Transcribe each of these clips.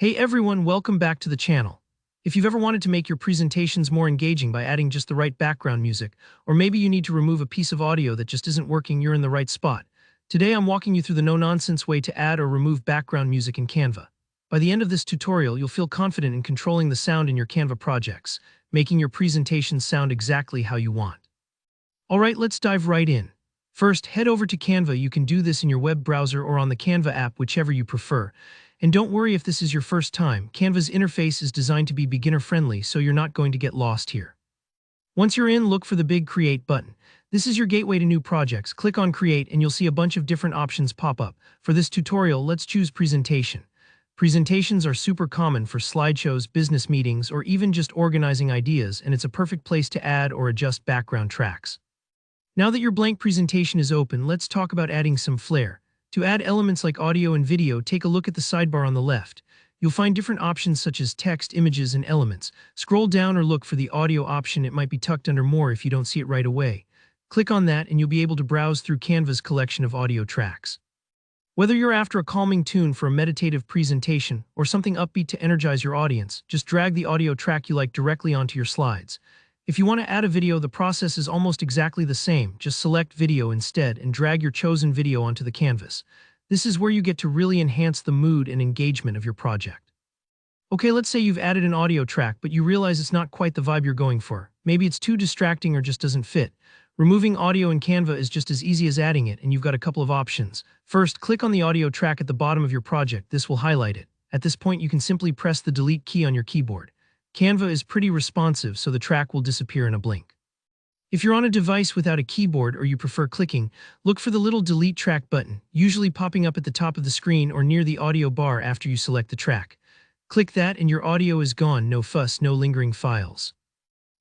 Hey everyone, welcome back to the channel. If you've ever wanted to make your presentations more engaging by adding just the right background music, or maybe you need to remove a piece of audio that just isn't working, you're in the right spot. Today I'm walking you through the no-nonsense way to add or remove background music in Canva. By the end of this tutorial, you'll feel confident in controlling the sound in your Canva projects, making your presentations sound exactly how you want. Alright, let's dive right in. First, head over to Canva. You can do this in your web browser or on the Canva app, whichever you prefer. And don't worry if this is your first time, Canva's interface is designed to be beginner-friendly, so you're not going to get lost here. Once you're in, look for the big Create button. This is your gateway to new projects. Click on Create and you'll see a bunch of different options pop up. For this tutorial, let's choose Presentation. Presentations are super common for slideshows, business meetings, or even just organizing ideas, and it's a perfect place to add or adjust background tracks. Now that your blank presentation is open, let's talk about adding some flair. To add elements like audio and video, take a look at the sidebar on the left. You'll find different options such as text, images, and elements. Scroll down or look for the audio option. It might be tucked under More if you don't see it right away. Click on that and you'll be able to browse through Canva's collection of audio tracks. Whether you're after a calming tune for a meditative presentation or something upbeat to energize your audience, just drag the audio track you like directly onto your slides. If you want to add a video, the process is almost exactly the same. Just select Video instead and drag your chosen video onto the canvas. This is where you get to really enhance the mood and engagement of your project. Okay, let's say you've added an audio track, but you realize it's not quite the vibe you're going for. Maybe it's too distracting or just doesn't fit. Removing audio in Canva is just as easy as adding it, and you've got a couple of options. First, click on the audio track at the bottom of your project. This will highlight it. At this point, you can simply press the Delete key on your keyboard. Canva is pretty responsive, so the track will disappear in a blink. If you're on a device without a keyboard or you prefer clicking, look for the little Delete Track button, usually popping up at the top of the screen or near the audio bar after you select the track. Click that and your audio is gone. No fuss, no lingering files.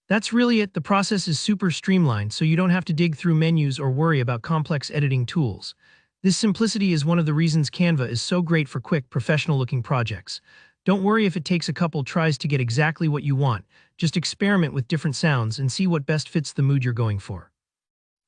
That's really it. The process is super streamlined, so you don't have to dig through menus or worry about complex editing tools. This simplicity is one of the reasons Canva is so great for quick, professional-looking projects. Don't worry if it takes a couple tries to get exactly what you want. Just experiment with different sounds and see what best fits the mood you're going for.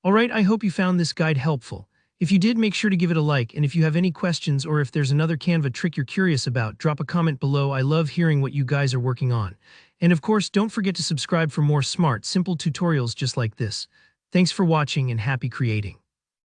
Alright, I hope you found this guide helpful. If you did, make sure to give it a like, and if you have any questions or if there's another Canva trick you're curious about, drop a comment below. I love hearing what you guys are working on. And of course, don't forget to subscribe for more smart, simple tutorials just like this. Thanks for watching and happy creating.